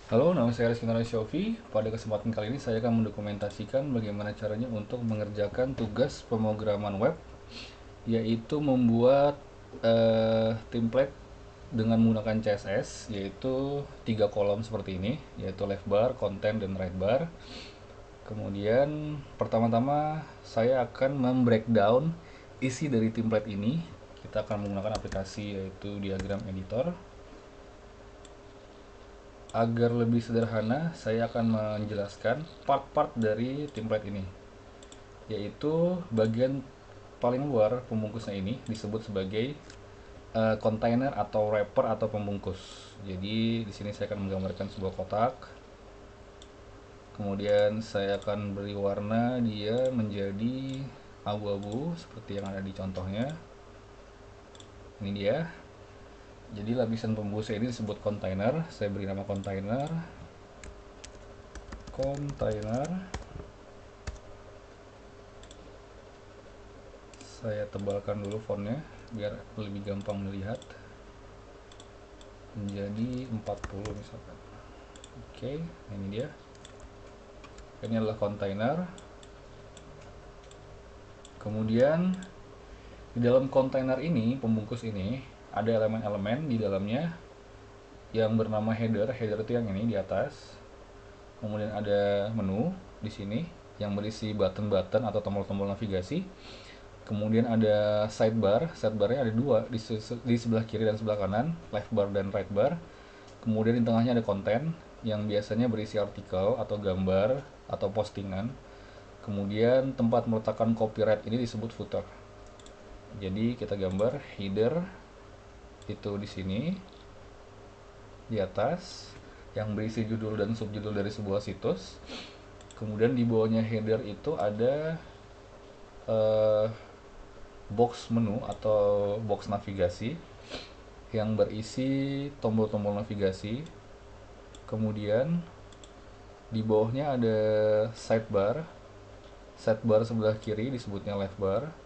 Halo, nama saya Rizky Shofi. Pada kesempatan kali ini saya akan mendokumentasikan bagaimana caranya untuk mengerjakan tugas pemrograman web, yaitu membuat template dengan menggunakan CSS, yaitu tiga kolom seperti ini, yaitu left bar, content, dan right bar. Kemudian pertama-tama saya akan membreakdown isi dari template ini. Kita akan menggunakan aplikasi yaitu diagram editor. Agar lebih sederhana, saya akan menjelaskan part-part dari template ini, yaitu bagian paling luar pembungkusnya ini disebut sebagai container atau wrapper atau pembungkus. Jadi di sini saya akan menggambarkan sebuah kotak. Kemudian saya akan beri warna dia menjadi abu-abu seperti yang ada di contohnya. Ini dia. Jadi lapisan pembungkusnya ini disebut container. Saya beri nama container. Container. Saya tebalkan dulu fontnya biar lebih gampang melihat, menjadi 40 misalkan. Oke, ini dia. Ini adalah kontainer. Kemudian di dalam kontainer ini, pembungkus ini, ada elemen-elemen di dalamnya yang bernama header. Header itu yang ini di atas. Kemudian ada menu di sini yang berisi button-button atau tombol-tombol navigasi. Kemudian ada sidebar. Sidebarnya ada dua di sebelah kiri dan sebelah kanan, left bar dan right bar. Kemudian di tengahnya ada konten yang biasanya berisi artikel atau gambar atau postingan. Kemudian tempat meletakkan copyright ini disebut footer. Jadi kita gambar header itu di sini di atas yang berisi judul dan subjudul dari sebuah situs. Kemudian di bawahnya header itu ada eh, box menu atau box navigasi yang berisi tombol-tombol navigasi. Kemudian di bawahnya ada sidebar. Sidebar sebelah kiri disebutnya left bar.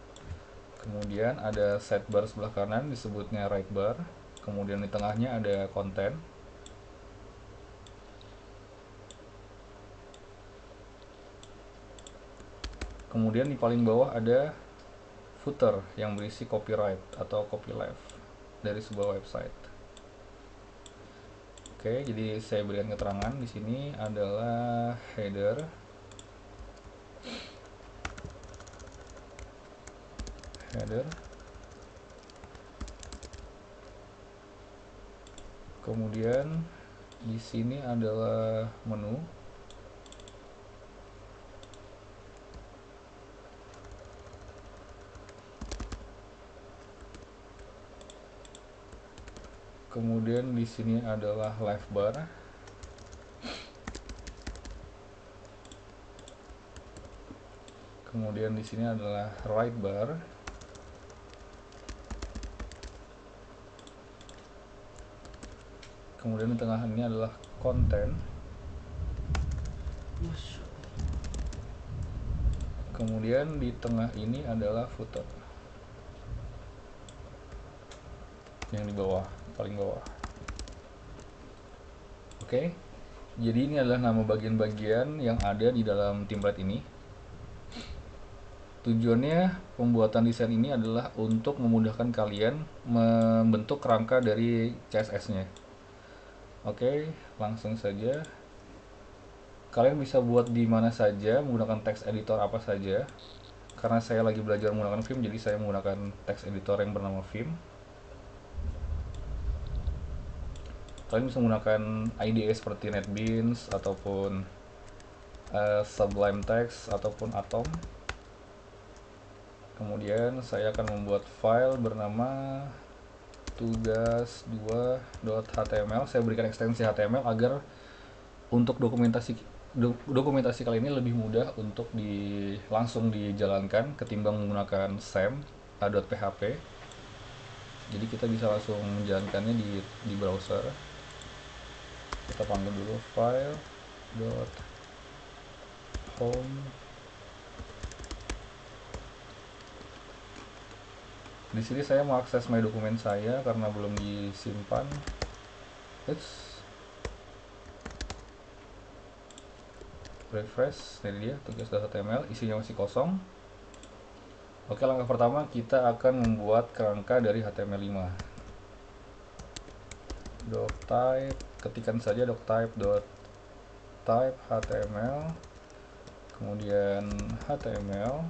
Kemudian ada sidebar sebelah kanan disebutnya right bar. Kemudian di tengahnya ada konten. Kemudian di paling bawah ada footer yang berisi copyright atau copyleft dari sebuah website. Oke, jadi saya berikan keterangan di sini adalah header, header. Kemudian di sini adalah menu. Kemudian di sini adalah left bar. Kemudian di sini adalah right bar. Kemudian di tengah ini adalah konten. Kemudian di tengah ini adalah footer yang di bawah, paling bawah. Oke, jadi ini adalah nama bagian-bagian yang ada di dalam template ini. Tujuannya pembuatan desain ini adalah untuk memudahkan kalian membentuk kerangka dari CSS-nya. Oke, langsung saja. Kalian bisa buat di mana saja, menggunakan text editor apa saja. Karena saya lagi belajar menggunakan Vim, jadi saya menggunakan text editor yang bernama Vim. Kalian bisa menggunakan IDE seperti NetBeans ataupun Sublime Text ataupun Atom. Kemudian saya akan membuat file bernama tugas2.html. Saya berikan ekstensi HTML agar untuk dokumentasi kali ini lebih mudah untuk langsung dijalankan ketimbang menggunakan sem.php. Jadi kita bisa langsung menjalankannya di browser. Kita panggil dulu file .home. Di sini saya mau akses my dokumen saya karena belum disimpan. Oops. refresh. Ini dia tugas.html, isinya masih kosong. Oke, langkah pertama kita akan membuat kerangka dari HTML5. Doctype, ketikkan saja doctype HTML, kemudian HTML,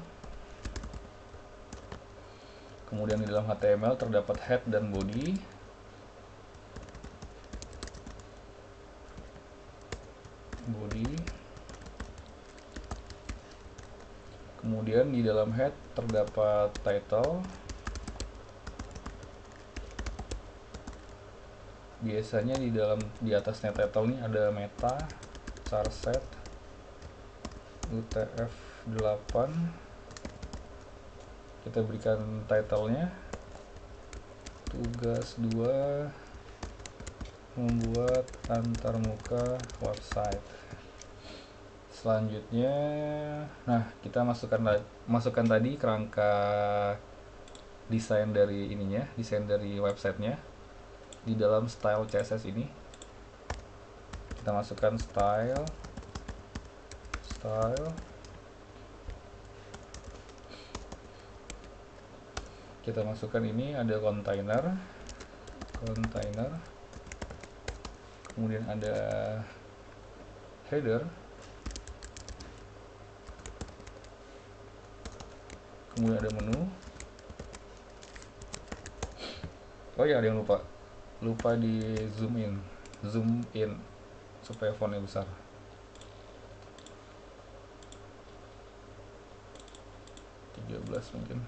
kemudian di dalam HTML terdapat head dan body. Kemudian di dalam head terdapat title. Biasanya di atasnya title ini ada meta, charset, UTF-8. Kita berikan titlenya tugas 2 membuat antarmuka website. Selanjutnya, nah kita masukkan tadi kerangka desain dari ininya, desain dari websitenya di dalam style CSS ini. Kita masukkan style, kita masukkan ini ada container, kemudian ada header, kemudian ada menu. Oh ya, ada yang lupa di zoom in supaya fontnya besar. Mungkin.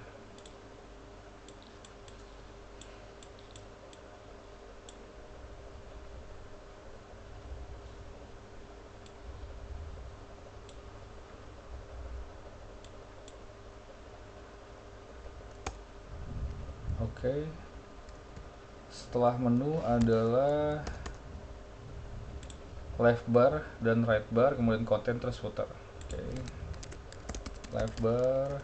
Oke. Setelah menu adalah left bar dan right bar, kemudian content terus footer. Oke. Left bar,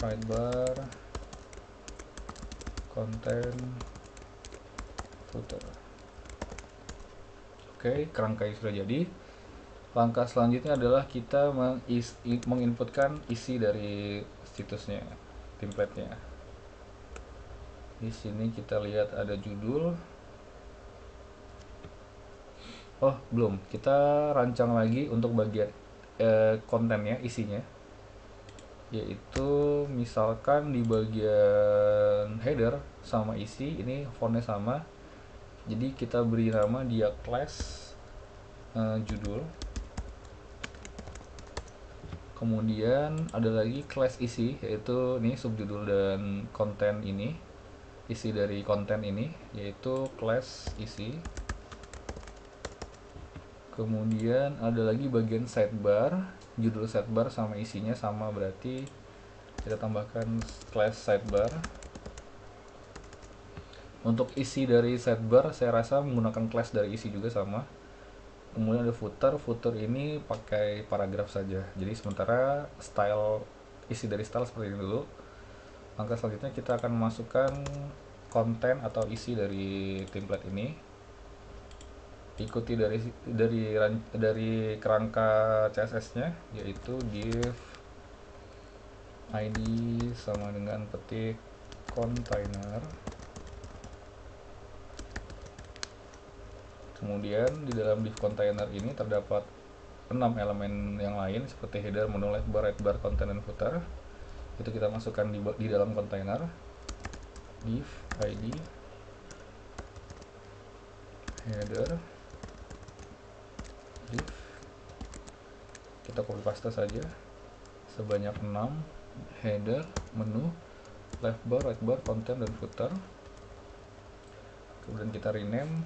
right bar, content, footer. Oke, kerangka sudah jadi. Langkah selanjutnya adalah kita menginputkan isi dari situsnya, template-nya. Di sini kita lihat ada judul. Oh, belum. Kita rancang lagi untuk bagian kontennya, isinya. Yaitu misalkan di bagian header sama isi, ini fontnya sama. Jadi kita beri nama dia class judul. Kemudian ada lagi class isi, yaitu ini subjudul dan konten ini, isi dari konten ini, yaitu class isi. Kemudian ada lagi bagian sidebar, judul sidebar sama isinya sama, berarti kita tambahkan class sidebar. Untuk isi dari sidebar saya rasa menggunakan class dari isi juga sama. Kemudian ada footer ini pakai paragraf saja. Jadi sementara isi dari style seperti ini dulu. Langkah selanjutnya kita akan memasukkan konten atau isi dari template ini. Ikuti dari kerangka CSS-nya, yaitu div id sama dengan petik container. Kemudian di dalam div container ini terdapat 6 elemen yang lain seperti header, menu, left bar, right bar, content, dan footer. Itu kita masukkan di dalam container. Div id, header, div. Kita copy paste saja sebanyak 6, header, menu, left bar, right bar, content, dan footer. Kemudian kita rename.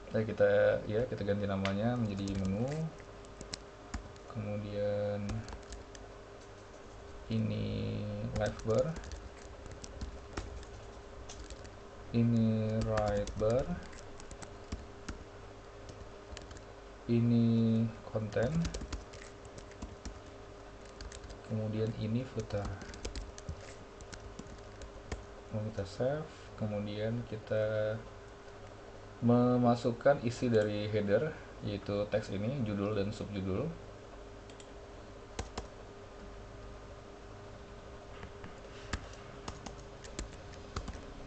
Kita ganti namanya menjadi menu. Kemudian ini left bar, ini right bar, ini konten, kemudian ini footer. Mau kita save, kemudian kita memasukkan isi dari header, yaitu teks ini, judul dan subjudul.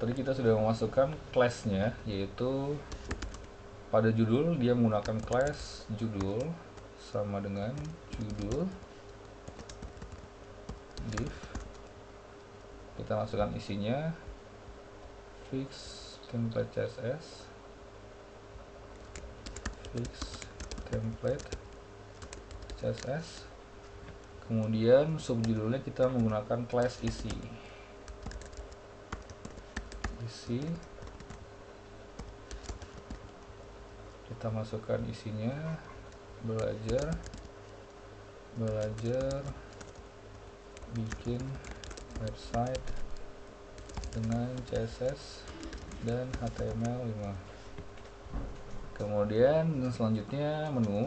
Tadi kita sudah memasukkan class-nya, yaitu pada judul dia menggunakan class judul sama dengan judul div. Kita masukkan isinya fix template CSS, fix template CSS. Kemudian subjudulnya kita menggunakan class isi. Kita masukkan isinya belajar bikin website dengan CSS dan HTML5. Kemudian selanjutnya menu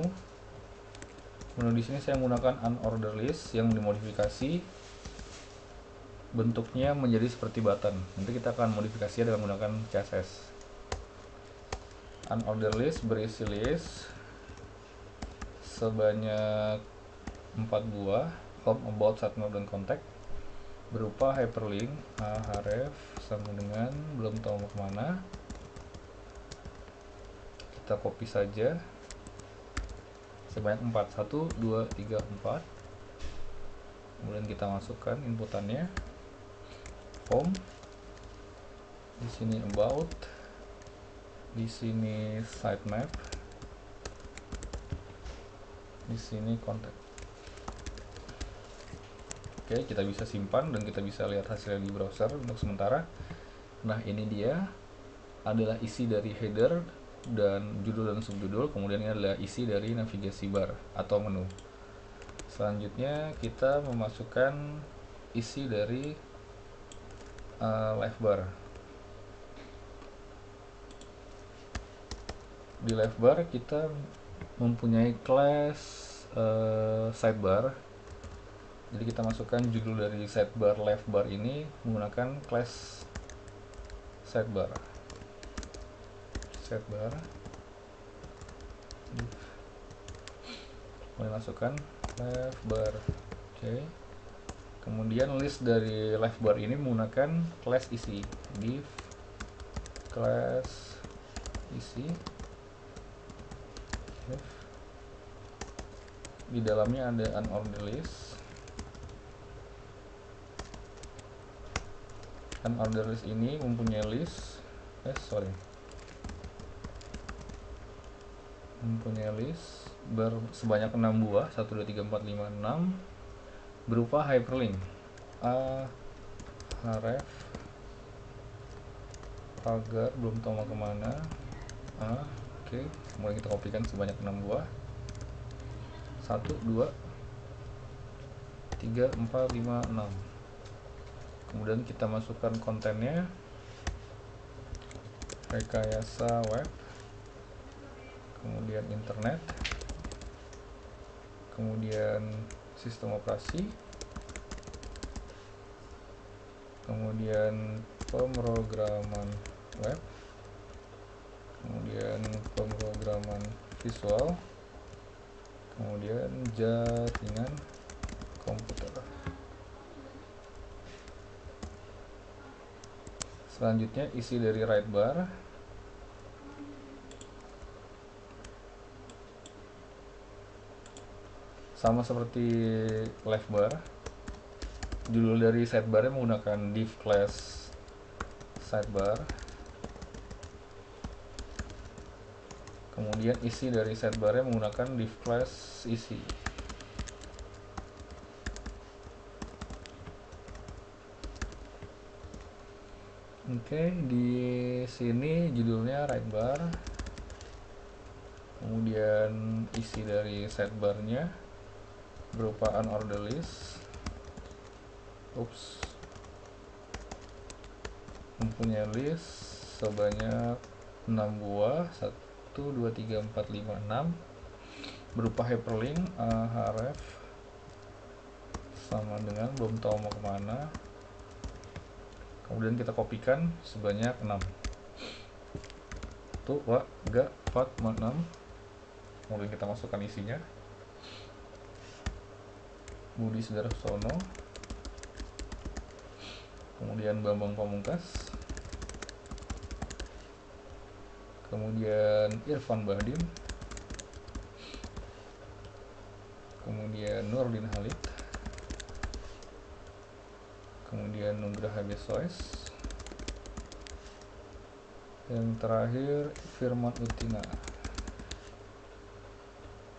di sini saya menggunakan unordered list yang dimodifikasi bentuknya menjadi seperti button. Nanti kita akan modifikasi dengan menggunakan CSS. Unordered list berisi list sebanyak 4 buah, home, about, start, note, dan contact, berupa hyperlink href sama dengan belum tahu mau kemana. Kita copy saja sebanyak 4, 1, 2, 3, 4. Kemudian kita masukkan inputannya, home, di sini about, di sini sitemap, di sini contact. Oke, kita bisa simpan dan kita bisa lihat hasilnya di browser untuk sementara. Nah, ini dia adalah isi dari header dan judul dan subjudul. Kemudian ini adalah isi dari navigasi bar atau menu. Selanjutnya kita memasukkan isi dari live bar. Di live bar kita mempunyai class sidebar. Jadi kita masukkan judul dari sidebar live bar ini menggunakan class sidebar. Mulai masukkan live bar. Oke. Kemudian list dari live bar ini menggunakan class isi, div class isi. Di dalamnya ada unordered list. Unordered list ini mempunyai list sebanyak 6 buah, 1, 2, 3, 4, 5, 6, berupa hyperlink href agar belum tahu mau kemana. Oke. Kemudian kita kopikan sebanyak 6 buah, 1, 2, 3, 4, 5, 6. Kemudian kita masukkan kontennya, rekayasa web, kemudian internet, kemudian sistem operasi, kemudian pemrograman web, kemudian pemrograman visual, kemudian jaringan komputer. Selanjutnya isi dari right bar. Sama seperti left bar, judul dari sidebarnya menggunakan div class sidebar. Kemudian isi dari sidebarnya menggunakan div class isi. Oke, di sini judulnya right bar. Kemudian isi dari sidebarnya berupa unordered list. Mempunyai list sebanyak 6 buah, 1, 2, 3, 4, 5, 6, berupa hyperlink href sama dengan belum tahu mau kemana. Kemudian kita kopikan sebanyak 6. 1, 2, 3, 4, 5, 6. Kemudian kita masukkan isinya. Budi Sudarsono, kemudian Bambang Pamungkas, kemudian Irfan Bahdim, kemudian Nurdin Halid, kemudian Nugraha Besoes, yang terakhir Firman Utina.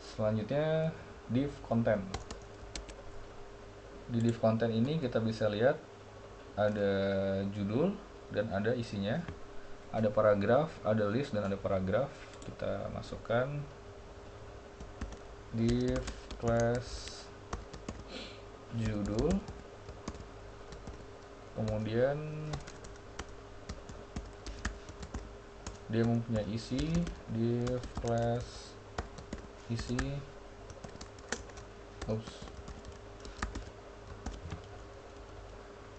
Selanjutnya div konten. Di div konten ini kita bisa lihat ada judul dan ada isinya, ada paragraf, ada list, dan ada paragraf. Kita masukkan div class judul, kemudian dia mempunyai isi, div class isi,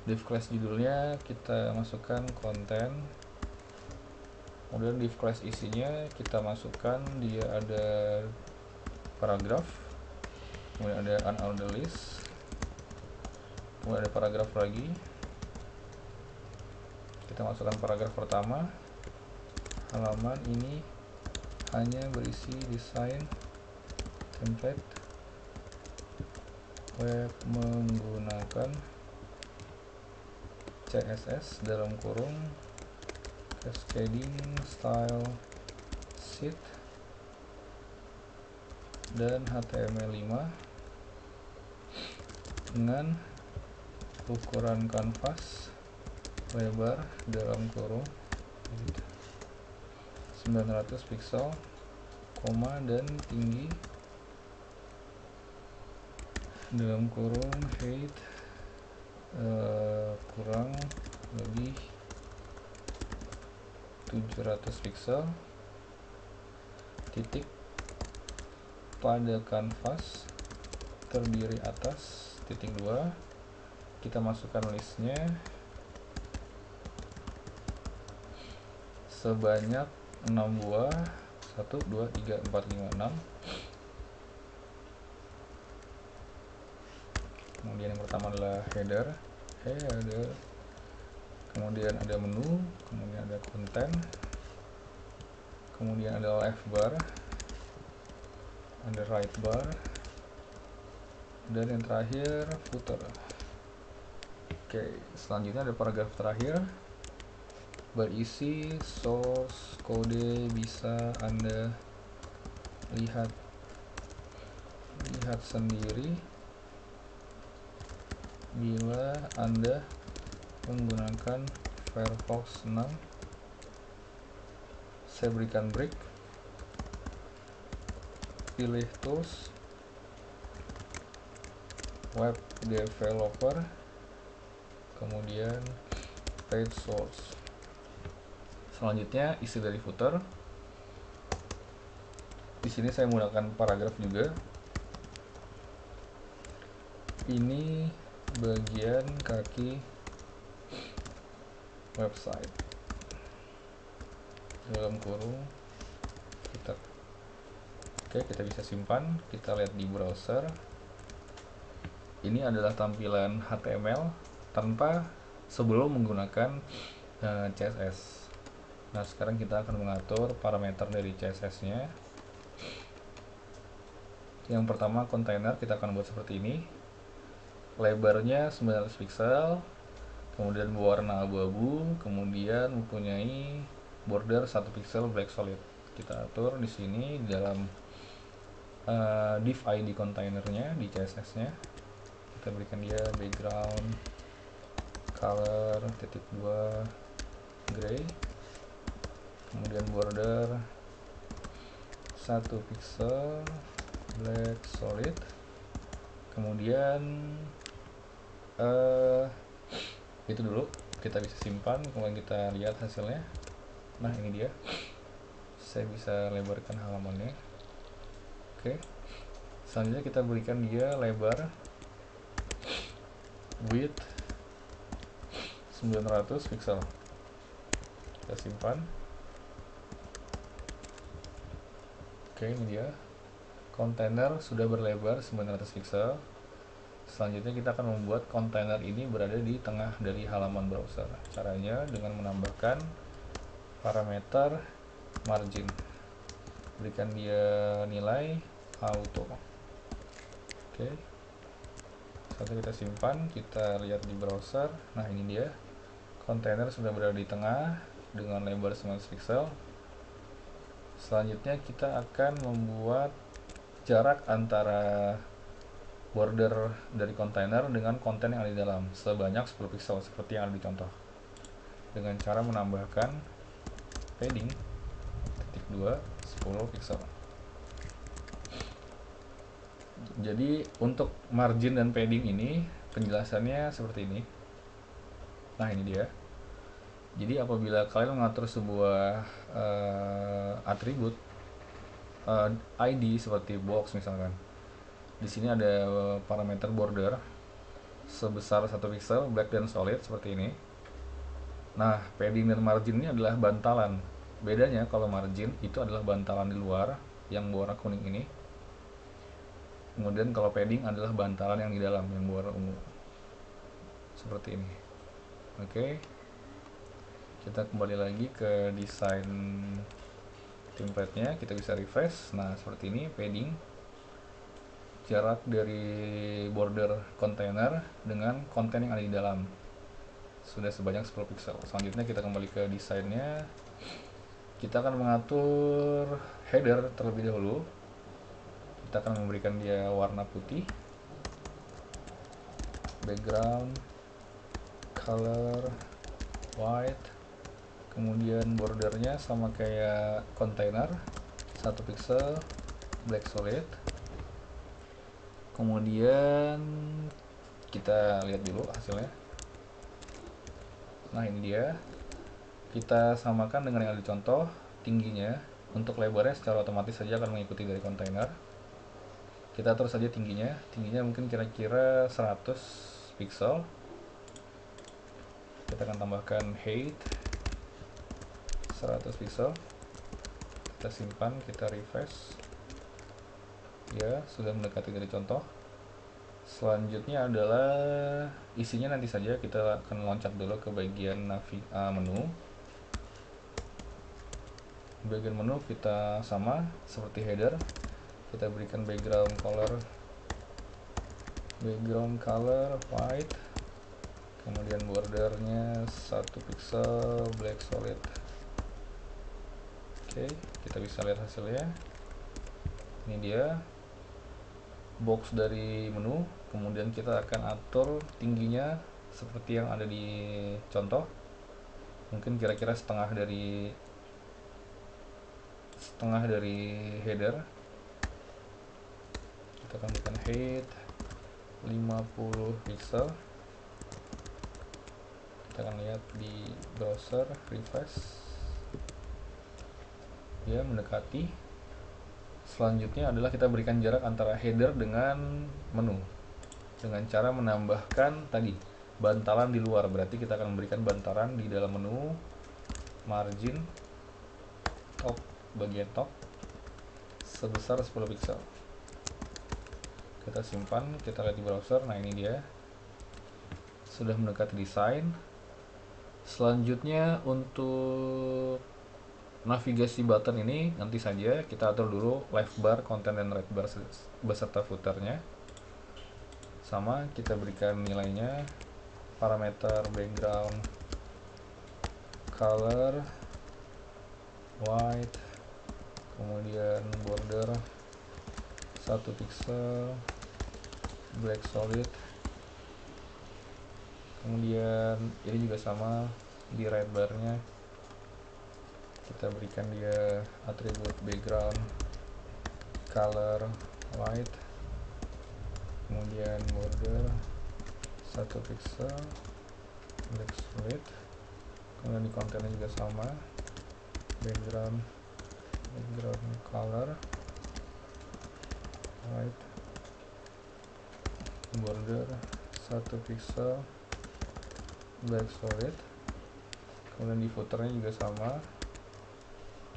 div class judulnya kita masukkan konten, kemudian div class isinya kita masukkan, dia ada paragraf, kemudian ada unordered list, kemudian ada paragraf lagi. Kita masukkan paragraf pertama, halaman ini hanya berisi desain template web menggunakan CSS dalam kurung cascading style sheet dan HTML5 dengan ukuran kanvas lebar dalam kurung 900 pixel, dan tinggi dalam kurung height kurang lebih 700 pixel, titik pada kanvas terdiri atas titik 2. Kita masukkan listnya sebanyak 6 buah, 1, 2, 3, 4, 5, 6. Kemudian yang pertama adalah header, kemudian ada menu, kemudian ada konten, kemudian ada left bar, ada right bar, dan yang terakhir footer. Oke, selanjutnya ada paragraf terakhir, berisi source kode bisa Anda lihat sendiri bila Anda menggunakan Firefox 6. Saya berikan break, pilih tools, web developer, kemudian page source. Selanjutnya isi dari footer. Di sini saya menggunakan paragraf juga. Ini bagian kaki website dalam kurung footer. Oke, kita bisa simpan. Kita lihat di browser. Ini adalah tampilan HTML tanpa sebelum menggunakan CSS. Nah, sekarang kita akan mengatur parameter dari CSS-nya. Yang pertama, kontainer kita akan buat seperti ini. Lebarnya 900 pixel, kemudian berwarna abu-abu, kemudian mempunyai border 1 pixel black solid. Kita atur di sini di dalam div ID kontainernya di CSS-nya. Kita berikan dia background color -2 gray, kemudian border 1 pixel black solid, kemudian itu dulu kita bisa simpan, kemudian kita lihat hasilnya. Nah, ini dia, saya bisa lebarkan halamannya. Oke, selanjutnya kita berikan dia lebar width 900 pixel. Kita simpan. Oke, ini dia. kontainer sudah berlebar 900 pixel. Selanjutnya kita akan membuat kontainer ini berada di tengah dari halaman browser. Caranya dengan menambahkan parameter margin, berikan dia nilai auto. Oke, satu kita simpan, kita lihat di browser. Nah, ini dia, kontainer sudah berada di tengah dengan lebar 900 pixel. Selanjutnya kita akan membuat jarak antara border dari kontainer dengan konten yang ada di dalam sebanyak 10 pixel seperti yang ada di contoh, dengan cara menambahkan padding titik 2 10 pixel. Jadi untuk margin dan padding ini penjelasannya seperti ini. Nah, ini dia. Jadi apabila kalian mengatur sebuah atribut ID seperti box misalkan, di sini ada parameter border sebesar 1 pixel, black dan solid seperti ini. Nah, padding dan margin ini adalah bantalan. Bedanya kalau margin itu adalah bantalan di luar yang berwarna kuning ini. Kemudian kalau padding adalah bantalan yang di dalam yang berwarna ungu. Seperti ini. Oke. Kita kembali lagi ke desain template-nya, kita bisa refresh. Nah, seperti ini padding, jarak dari border kontainer dengan konten yang ada di dalam sudah sebanyak 10 pixel. Selanjutnya kita kembali ke desainnya. Kita akan mengatur header terlebih dahulu. Kita akan memberikan dia warna putih, background color white, kemudian bordernya sama kayak kontainer 1 pixel, black solid. Kemudian kita lihat dulu hasilnya. Nah, ini dia. Kita samakan dengan yang ada di contoh. Tingginya untuk lebarnya secara otomatis saja akan mengikuti dari kontainer. Kita atur saja tingginya mungkin kira-kira 100 pixel. Kita akan tambahkan height 100 pixel. Kita simpan, kita refresh. Ya, sudah mendekati dari contoh. Selanjutnya adalah isinya nanti saja. Kita akan loncat dulu ke bagian menu. Bagian menu kita sama seperti header, kita berikan background color white, kemudian bordernya 1 pixel, black solid. Oke, kita bisa lihat hasilnya. Ini dia box dari menu. Kemudian kita akan atur tingginya seperti yang ada di contoh, mungkin kira-kira setengah dari header. Kita akan berikan height 50 pixel. Kita akan lihat di browser, refresh. Ya, mendekati. Selanjutnya adalah kita berikan jarak antara header dengan menu dengan cara menambahkan tadi bantalan di luar. Berarti kita akan memberikan bantalan di dalam menu, margin top, bagian top sebesar 10 pixel. Kita simpan, kita lihat di browser. Nah, ini dia, sudah mendekati desain. Selanjutnya untuk navigasi button ini nanti saja kita atur dulu left bar, content, dan right bar beserta footernya. Sama, kita berikan nilainya, parameter background color white, kemudian border 1 pixel, black solid. Kemudian ini juga sama, di right barnya kita berikan dia atribut background color white, kemudian border 1 pixel, black solid. Kemudian di kontennya juga sama, background color white, border 1 pixel, black solid. Kemudian di footernya juga sama,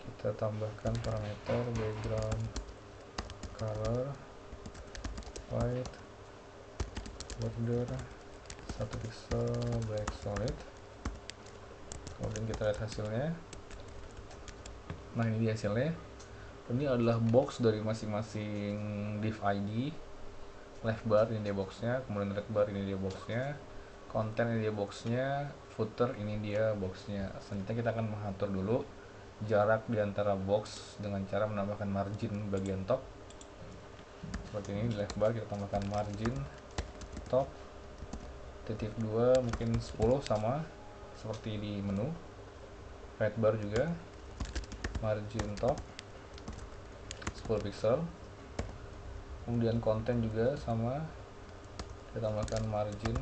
kita tambahkan parameter background color white border 1 pixel black solid. Kemudian kita lihat hasilnya. Nah, ini dia hasilnya. Ini adalah box dari masing-masing div ID. Left bar ini dia boxnya, kemudian right bar ini dia boxnya, konten ini dia boxnya, footer ini dia boxnya. Selanjutnya kita akan mengatur dulu jarak di antara box dengan cara menambahkan margin bagian top. Seperti ini, di left bar kita tambahkan margin top titik 2 mungkin 10 sama seperti di menu. Right bar juga margin top 10 pixel. Kemudian konten juga sama, kita tambahkan margin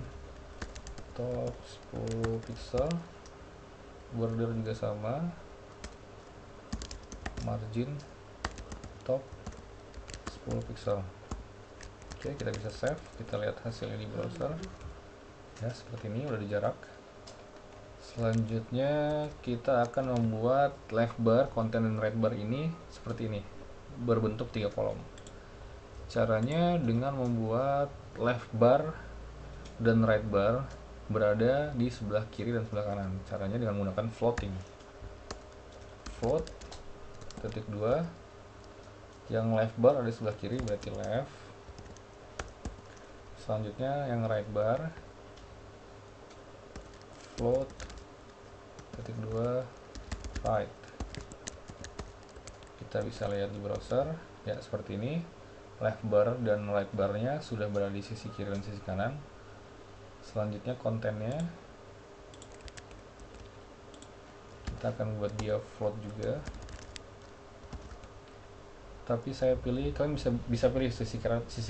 top 10 pixel. Border juga sama, margin top 10 pixel. Oke, kita bisa save, kita lihat hasilnya di browser. Ya, seperti ini, udah dijarak. Selanjutnya kita akan membuat left bar, konten dan right bar ini seperti ini, berbentuk 3 kolom. Caranya dengan membuat left bar dan right bar berada di sebelah kiri dan sebelah kanan. Caranya dengan menggunakan floating. Float titik 2, yang left bar ada di sebelah kiri berarti left. Selanjutnya yang right bar float titik 2 right. Kita bisa lihat di browser ya, seperti ini. Left bar dan right barnya sudah berada di sisi kiri dan sisi kanan. Selanjutnya kontennya kita akan buat dia float juga, tapi saya pilih, kalian bisa pilih sisi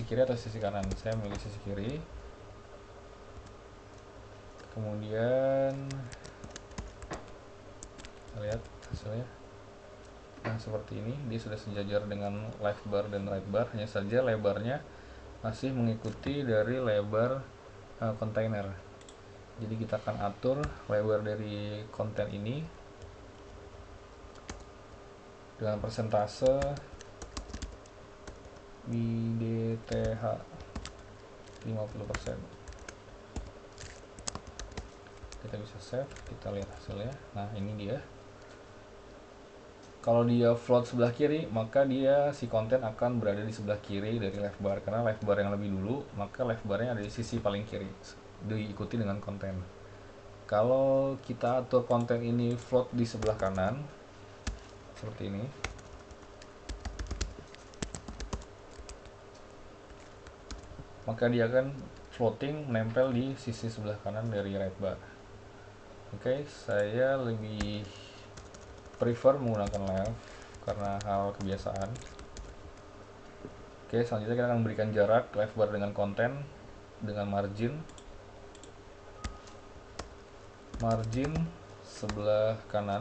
kiri atau sisi kanan. Saya milih sisi kiri. Kemudian kita lihat hasilnya. Nah, seperti ini, dia sudah sejajar dengan left bar dan right bar, hanya saja lebarnya masih mengikuti dari lebar kontainer. Jadi kita akan atur lebar dari konten ini dengan persentase BDTH 50%. Kita bisa save, kita lihat hasilnya. Nah, ini dia. Kalau dia float sebelah kiri, maka dia si konten akan berada di sebelah kiri dari left bar, karena left bar yang lebih dulu, maka left barnya ada di sisi paling kiri, diikuti dengan konten. Kalau kita atur konten ini float di sebelah kanan seperti ini, maka dia akan floating menempel di sisi sebelah kanan dari right bar. Oke, saya lebih prefer menggunakan left karena hal kebiasaan. Oke, selanjutnya kita akan berikan jarak left bar dengan konten dengan margin sebelah kanan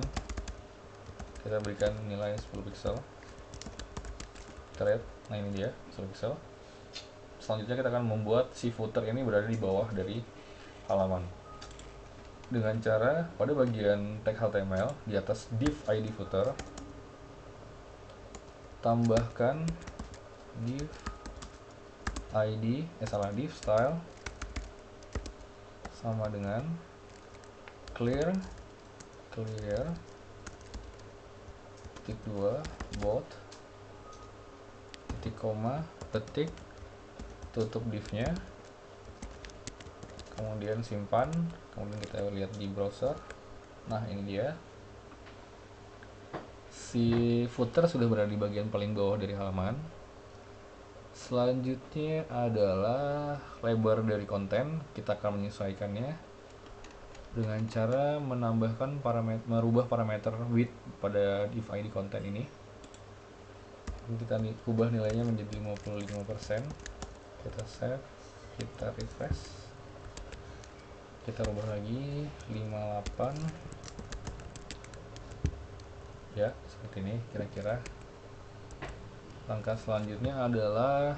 kita berikan nilai 10 pixel. Kita lihat, nah ini dia 10 pixel. Selanjutnya kita akan membuat si footer ini berada di bawah dari halaman dengan cara pada bagian tag HTML di atas div ID footer tambahkan div ID div style sama dengan clear titik 2 bold titik koma detik, tutup divnya, kemudian simpan, kemudian kita lihat di browser. Nah, ini dia, si footer sudah berada di bagian paling bawah dari halaman. Selanjutnya adalah lebar dari konten, kita akan menyesuaikannya dengan cara menambahkan merubah parameter width pada div ID konten ini. Kita ubah nilainya menjadi 55%. Kita save, kita refresh, kita rubah lagi 58 ya, seperti ini kira-kira. Langkah selanjutnya adalah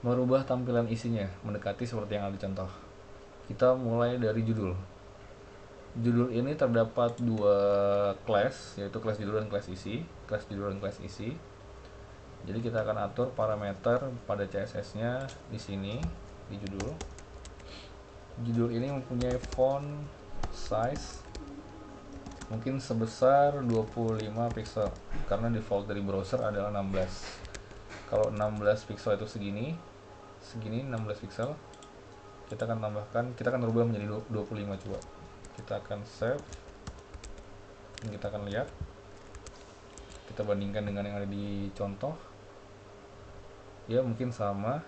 merubah tampilan isinya mendekati seperti yang ada di contoh. Kita mulai dari judul. Judul ini terdapat dua class, yaitu class judul dan class isi. Class judul dan class isi. Jadi kita akan atur parameter pada CSS-nya di sini di judul. Judul ini mempunyai font size mungkin sebesar 25 pixel karena default dari browser adalah 16. Kalau 16 pixel itu segini 16 pixel. Kita akan tambahkan, kita akan rubah menjadi 25 coba. Kita akan save dan kita akan lihat, kita bandingkan dengan yang ada di contoh ya, mungkin sama.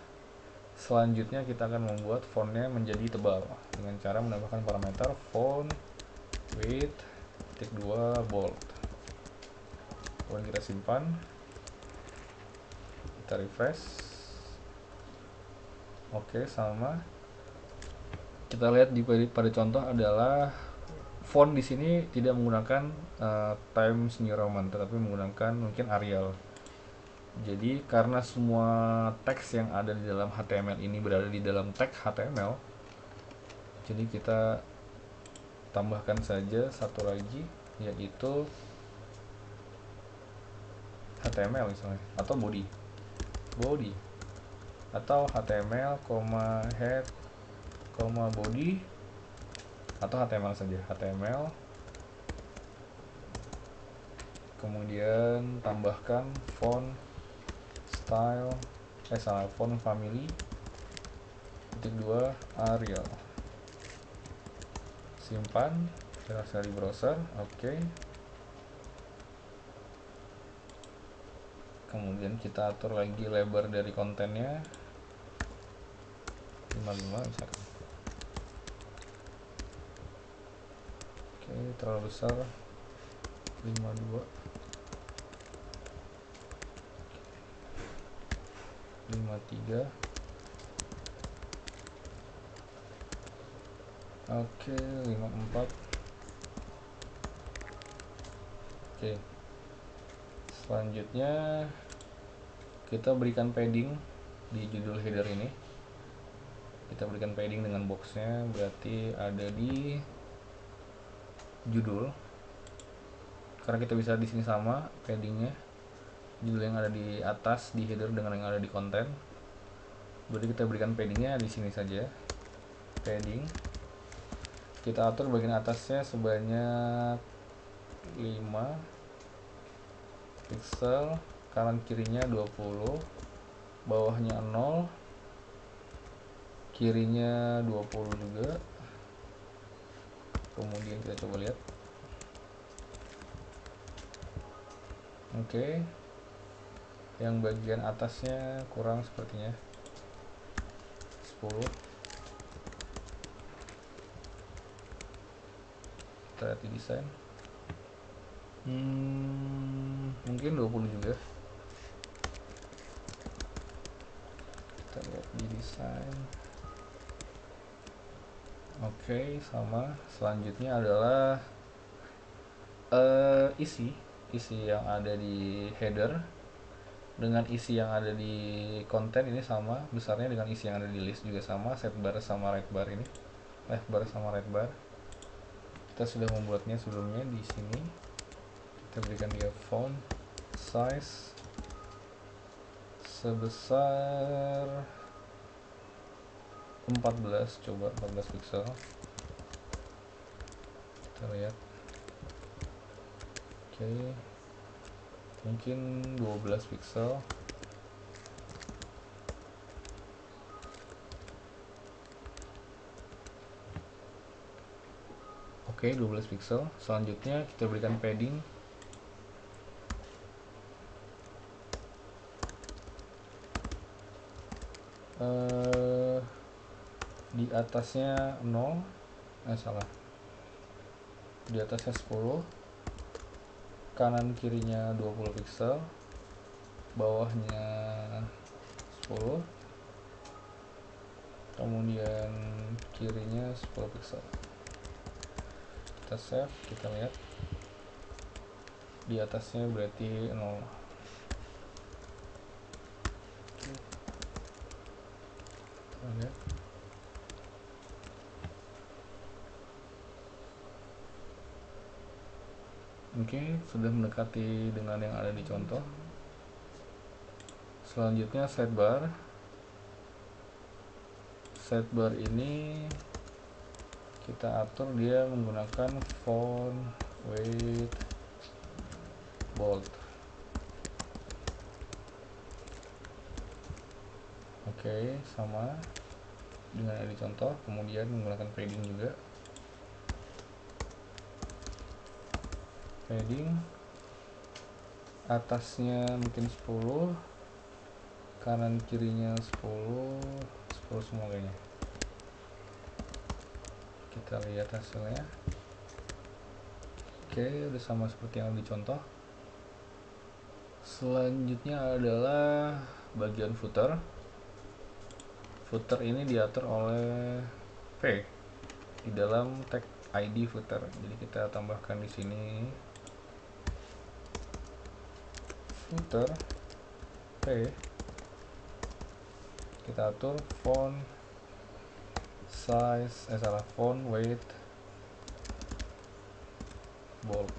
Selanjutnya kita akan membuat fontnya menjadi tebal dengan cara menambahkan parameter font width titik 2 bold. Kemudian kita simpan, kita refresh. Oke, sama. Kita lihat pada contoh adalah font di sini tidak menggunakan Times New Roman, tetapi menggunakan mungkin Arial. Jadi karena semua teks yang ada di dalam HTML ini berada di dalam tag HTML, jadi kita tambahkan saja satu lagi, yaitu HTML misalnya, atau body atau HTML, head, body, atau HTML saja, HTML. Kemudian tambahkan font style, font family titik 2 Arial. Simpan, berhasil di browser. Oke. Kemudian kita atur lagi lebar dari kontennya 55 misalkan. Oke, terlalu besar 52, 53. Oke, 54. Oke. Selanjutnya kita berikan padding di judul header ini. Kita berikan padding dengan boxnya, berarti ada di judul. Karena kita bisa di sini sama paddingnya, judul yang ada di atas di header dengan yang ada di konten. Berarti kita berikan paddingnya di sini saja. Padding. Kita atur bagian atasnya sebanyak 5 pixel, kanan kirinya 20, bawahnya 0, kirinya 20 juga. Kemudian kita coba lihat. Oke. Yang bagian atasnya kurang sepertinya 10. Kita lihat di desain. Mungkin 20 juga. Kita lihat di desain. Oke, sama. Selanjutnya adalah isi yang ada di header dengan isi yang ada di konten ini sama besarnya dengan isi yang ada di list juga sama. Set bar sama right bar ini, left bar sama right bar. Kita sudah membuatnya sebelumnya di sini. Kita berikan dia font size sebesar 14, coba 14 pixel. Kita lihat. Oke, mungkin 12 pixel. Oke, 12 pixel. Selanjutnya kita berikan padding. Di atasnya 0, salah. Di atasnya 10, kanan kirinya 20 pixel, bawahnya 10, kemudian kirinya 10 pixel. Kita save, kita lihat. Di atasnya berarti 0. Kita lihat. Oke, sudah mendekati dengan yang ada di contoh. Selanjutnya sidebar. Sidebar ini kita atur dia menggunakan font, weight, bold. Oke, sama dengan yang di contoh. Kemudian menggunakan padding juga. Padding atasnya mungkin 10, kanan kirinya 10 semua kayaknya. Kita lihat hasilnya. Oke, udah sama seperti yang dicontoh. Selanjutnya adalah bagian footer. Footer ini diatur oleh P di dalam tag ID footer. Jadi kita tambahkan di sini footer P. Kita atur font size, font weight bold.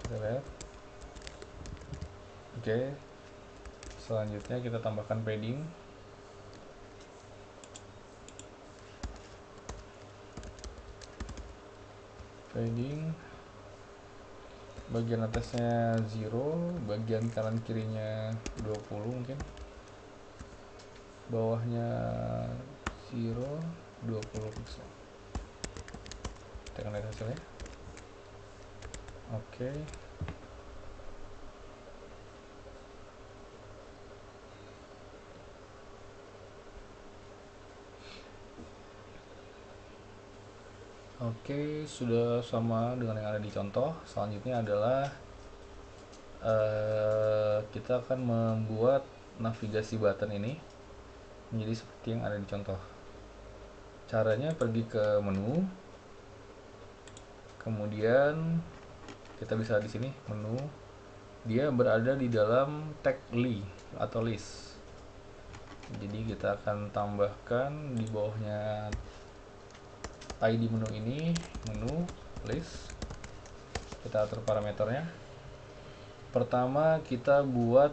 Kita lihat. Oke. Selanjutnya kita tambahkan padding. Padding bagian atasnya 0, bagian kanan kirinya 20 mungkin, bawahnya 0, 20 pixel. Kita akan lihat hasilnya. Oke. Oke, sudah sama dengan yang ada di contoh. Selanjutnya adalah kita akan membuat navigasi button ini menjadi seperti yang ada di contoh. Caranya pergi ke menu, kemudian kita bisa di sini menu, dia berada di dalam tag li atau list. Jadi kita akan tambahkan di bawahnya ID menu ini, menu list. Kita atur parameternya. Pertama kita buat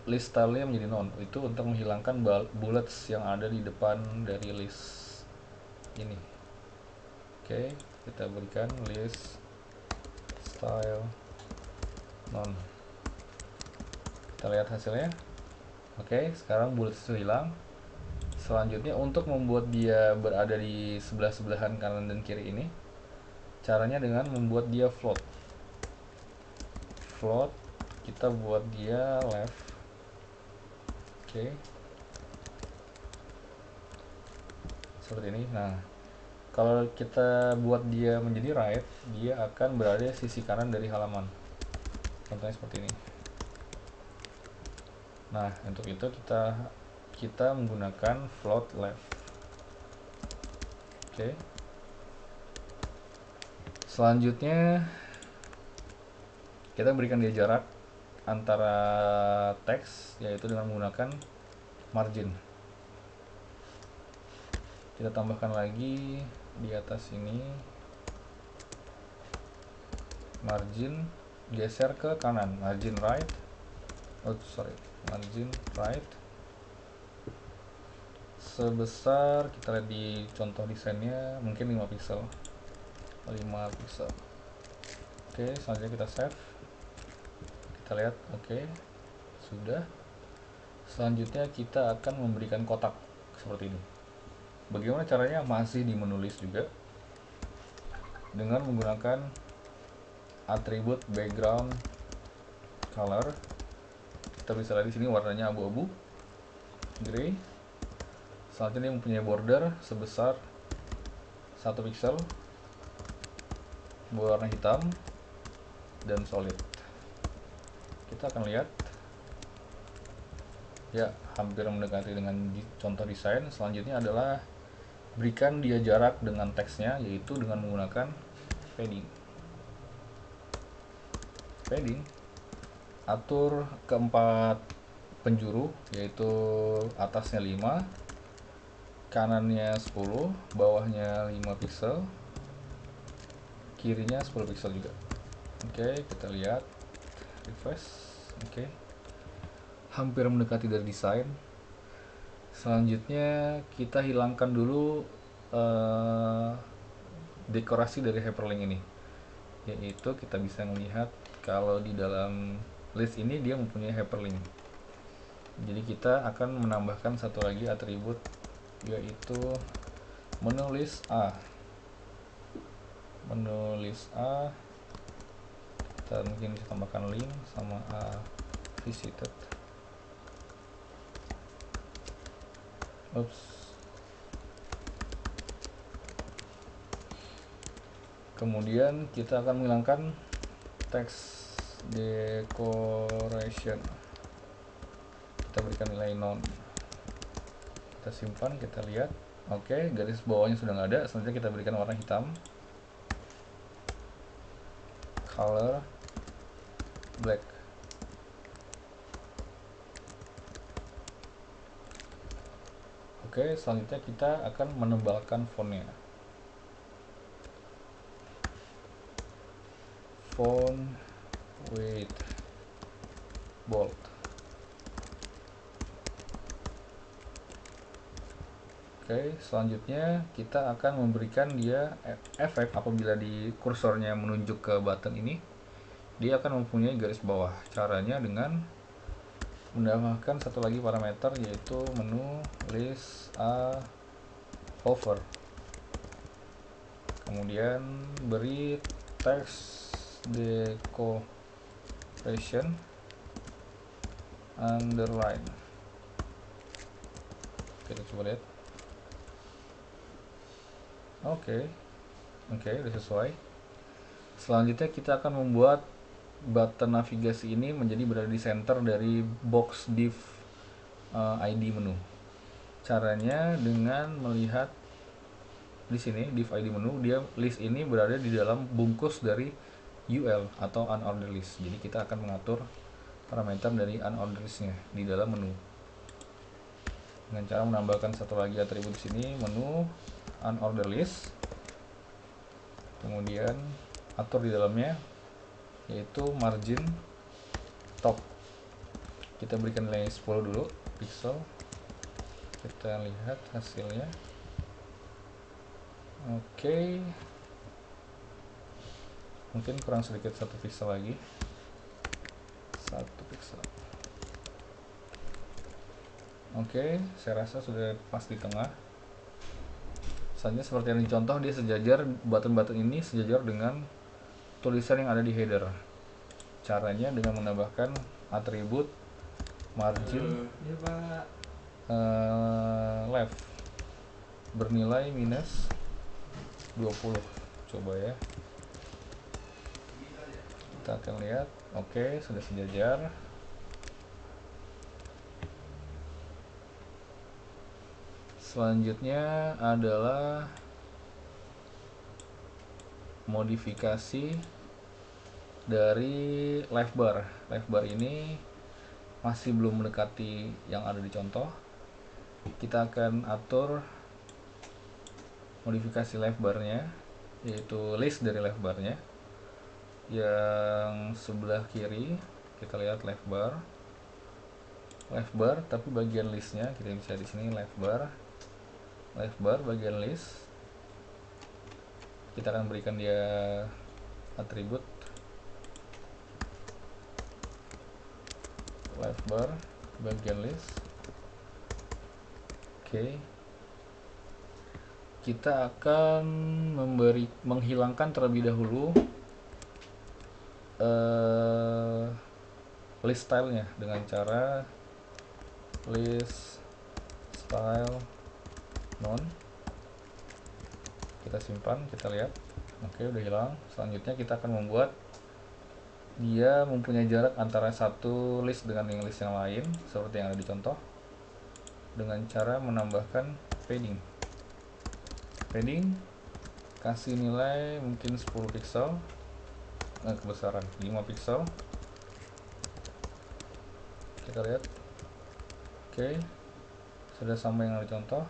list style-nya menjadi none. Itu untuk menghilangkan bullets yang ada di depan dari list ini. Oke, kita berikan list style none. Kita lihat hasilnya. Oke, sekarang bullets itu hilang. Selanjutnya untuk membuat dia berada di sebelah-sebelahan kanan dan kiri ini, caranya dengan membuat dia float. Float, kita buat dia left. Oke. Seperti ini. Nah, kalau kita buat dia menjadi right, dia akan berada di sisi kanan dari halaman. Contohnya seperti ini. Nah, untuk itu kita menggunakan float left. Oke. Selanjutnya kita berikan dia jarak antara teks, yaitu dengan menggunakan margin. Kita tambahkan lagi di atas ini margin, geser ke kanan, margin right. Margin right sebesar, kita lihat di contoh desainnya mungkin 5 pixel. Oke, selanjutnya kita save. Kita lihat, oke, sudah. Selanjutnya kita akan memberikan kotak seperti ini. Bagaimana caranya? Masih di menulis juga dengan menggunakan atribut background color. Kita bisa lihat di sini warnanya abu-abu, gray. Selanjutnya dia mempunyai border sebesar 1 pixel, berwarna hitam dan solid. Kita akan lihat, ya, hampir mendekati dengan contoh desain. Selanjutnya adalah berikan dia jarak dengan teksnya, yaitu dengan menggunakan padding. Atur keempat penjuru, yaitu atasnya 5, kanannya 10, bawahnya 5 pixel, kirinya 10 pixel juga. Oke, kita lihat refresh. Oke, hampir mendekati dari desain. Selanjutnya kita hilangkan dulu dekorasi dari hyperlink ini, yaitu kita bisa melihat kalau di dalam list ini dia mempunyai hyperlink. Jadi kita akan menambahkan satu lagi atribut, yaitu menu list A. Menu list A, kita mungkin bisa tambahkan link sama A visited. Kemudian kita akan menghilangkan text decoration, kita berikan nilai none, kita simpan, kita lihat. Oke, garis bawahnya sudah nggak ada. Selanjutnya kita berikan warna hitam, color black. Oke, selanjutnya kita akan menebalkan fontnya. Font weight bold. Oke, selanjutnya kita akan memberikan dia efek apabila di kursornya menunjuk ke button ini, dia akan mempunyai garis bawah. Caranya dengan menambahkan satu lagi parameter, yaitu menu list A hover. Kemudian beri text decoration underline. Kita coba lihat. Oke, udah sesuai. Selanjutnya kita akan membuat button navigasi ini menjadi berada di center dari box div ID menu. Caranya dengan melihat di sini div ID menu, dia list ini berada di dalam bungkus dari UL atau unordered list. Jadi kita akan mengatur parameter dari unordered listnya di dalam menu dengan cara menambahkan satu lagi atribut di sini, menu unordered list. Kemudian atur di dalamnya, yaitu margin top, kita berikan nilai 10 dulu pixel. Kita lihat hasilnya. Oke, mungkin kurang sedikit 1 pixel lagi, 1 pixel. Oke, saya rasa sudah pas di tengah. Selanjutnya seperti yang dicontoh, dia sejajar, button-button ini sejajar dengan tulisan yang ada di header. Caranya dengan menambahkan atribut margin left bernilai minus 20. Coba ya, kita akan lihat. Oke, sudah sejajar. Selanjutnya adalah modifikasi dari left bar. Left bar ini masih belum mendekati yang ada di contoh. Kita akan atur modifikasi left barnya, yaitu list dari left barnya. Yang sebelah kiri kita lihat left bar, tapi bagian listnya kita bisa di sini left bar bagian list. Kita akan berikan dia atribut left bar bagian list. Oke, kita akan menghilangkan terlebih dahulu list stylenya dengan cara list style none. Kita simpan, kita lihat. Oke, udah hilang. Selanjutnya kita akan membuat dia mempunyai jarak antara satu list dengan yang list yang lain, seperti yang ada di contoh, dengan cara menambahkan padding. Kasih nilai mungkin 10 pixel, kebesaran 5 pixel. Kita lihat. Oke, sudah sama yang ada di contoh.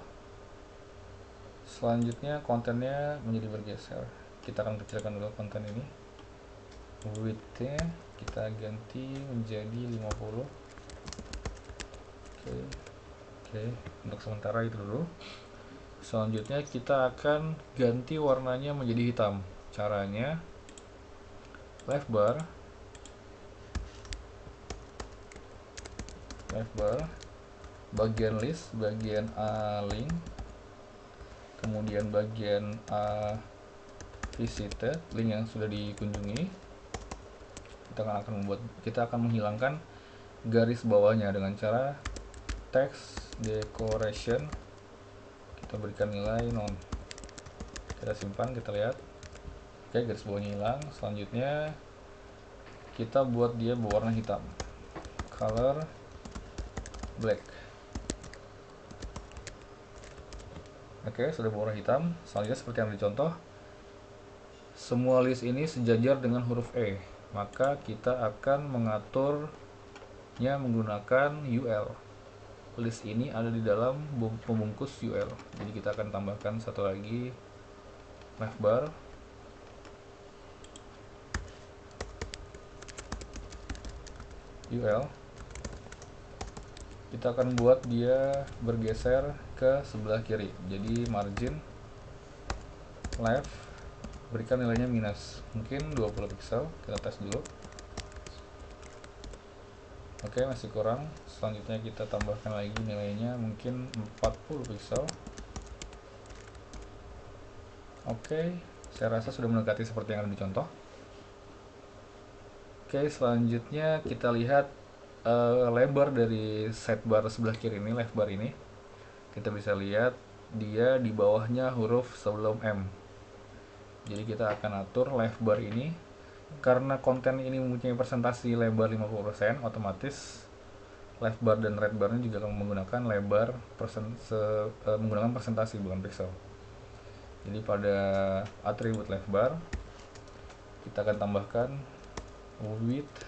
Selanjutnya kontennya menjadi bergeser. kita akan kecilkan dulu konten ini. Width-nya kita ganti menjadi 50. Oke, untuk sementara itu dulu. Selanjutnya kita akan ganti warnanya menjadi hitam. Caranya left bar, bagian list, bagian A link, kemudian bagian A visited, link yang sudah dikunjungi. Kita akan menghilangkan garis bawahnya dengan cara text decoration. Kita berikan nilai non. Kita simpan, kita lihat. Oke, garis bawahnya hilang. Selanjutnya kita buat dia berwarna hitam. Color black. Oke, sudah berwarna hitam. Selanjutnya seperti yang dicontoh, semua list ini sejajar dengan huruf E. Maka kita akan mengaturnya menggunakan UL. List ini ada di dalam pembungkus UL. Jadi kita akan tambahkan satu lagi left bar, UL. Kita akan buat dia bergeser ke sebelah kiri. Jadi margin left, berikan nilainya minus, mungkin 20 pixel. Kita tes dulu. Oke, masih kurang. Selanjutnya kita tambahkan lagi nilainya mungkin 40 pixel. Oke, saya rasa sudah mendekati seperti yang ada di contoh. Oke, selanjutnya kita lihat lebar dari sidebar sebelah kiri ini, left bar ini. Kita bisa lihat dia di bawahnya huruf sebelum M. Jadi kita akan atur left bar ini. Karena konten ini mempunyai presentasi lebar 50%, otomatis left bar dan right barnya juga akan menggunakan lebar menggunakan presentasi bukan pixel. Jadi pada atribut left bar kita akan tambahkan width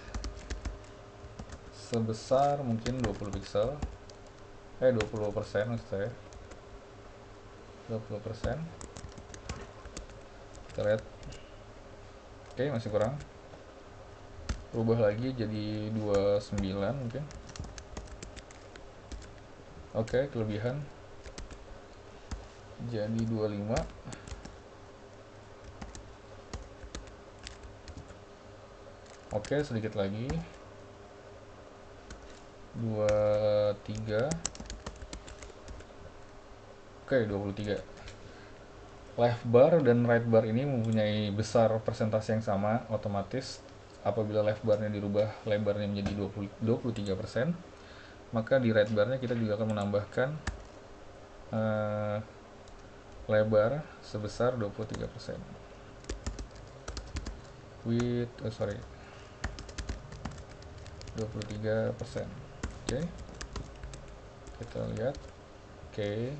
sebesar mungkin 20 pixel. 20% maksud saya. 20%. Kita lihat. Oke, masih kurang. Rubah lagi jadi 29 mungkin. Oke, kelebihan jadi 25. Oke, sedikit lagi 23. Oke, 23. Left bar dan right bar ini mempunyai besar persentase yang sama. Otomatis apabila left barnya dirubah lebarnya menjadi 23%, maka di right barnya kita juga akan menambahkan lebar sebesar 23%. Width 23%. Oke, kita lihat. Oke,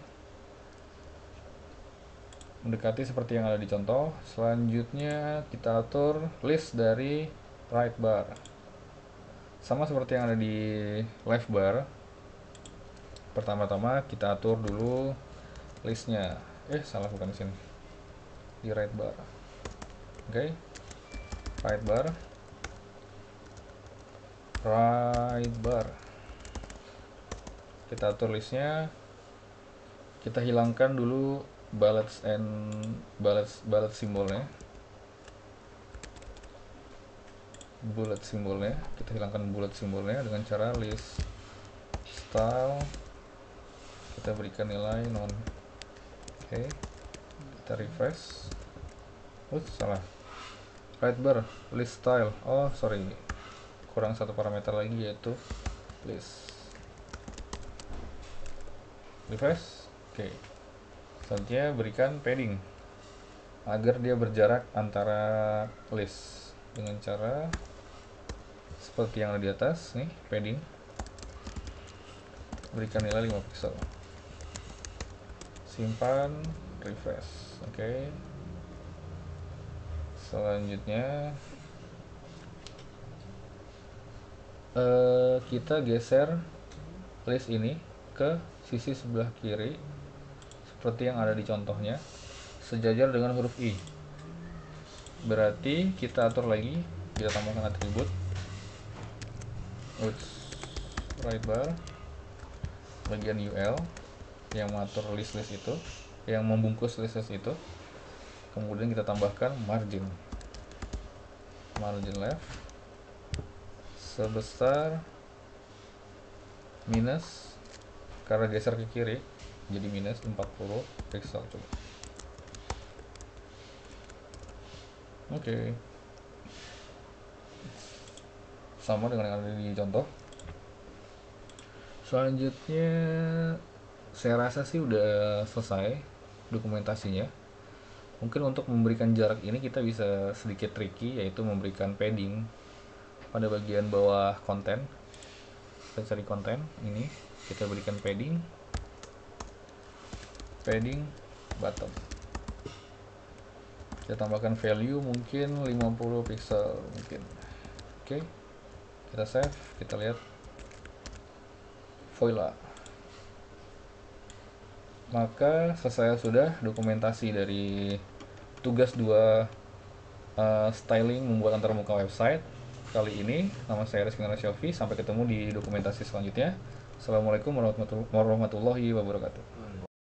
mendekati seperti yang ada di contoh. Selanjutnya kita atur list dari right bar, sama seperti yang ada di left bar. Pertama-tama kita atur dulu listnya. Salah, bukan di sini, di right bar. Oke, right bar, kita atur listnya. Kita hilangkan dulu bullet simbolnya. Kita hilangkan bullet simbolnya dengan cara list style. Kita berikan nilai non. Oke, kita refresh. Salah. Right bar, list style. Kurang satu parameter lagi, yaitu list. Refresh. Oke. Selanjutnya berikan padding agar dia berjarak antara list dengan cara seperti yang ada di atas nih, padding. Berikan nilai 5 pixel. Simpan, refresh. Oke. Selanjutnya kita geser list ini ke sisi sebelah kiri seperti yang ada di contohnya, sejajar dengan huruf I. Berarti kita atur lagi, kita tambahkan atribut width right bar bagian UL yang mengatur list-list itu, yang membungkus list-list itu. Kemudian kita tambahkan margin left sebesar minus, karena geser ke kiri jadi minus 40 pixel. Coba oke. Sama dengan yang ada di contoh. Selanjutnya saya rasa sih udah selesai dokumentasinya. Mungkin untuk memberikan jarak ini kita bisa sedikit tricky, yaitu memberikan padding pada bagian bawah konten. Kita cari konten ini, kita berikan padding bottom, kita tambahkan value mungkin 50 pixel mungkin. Oke, kita save, kita lihat voila. Maka selesai sudah dokumentasi dari tugas 2 styling membuat antarmuka website kali ini. Nama saya Rizky Narasyofi, sampai ketemu di dokumentasi selanjutnya. Assalamualaikum warahmatullahi wabarakatuh.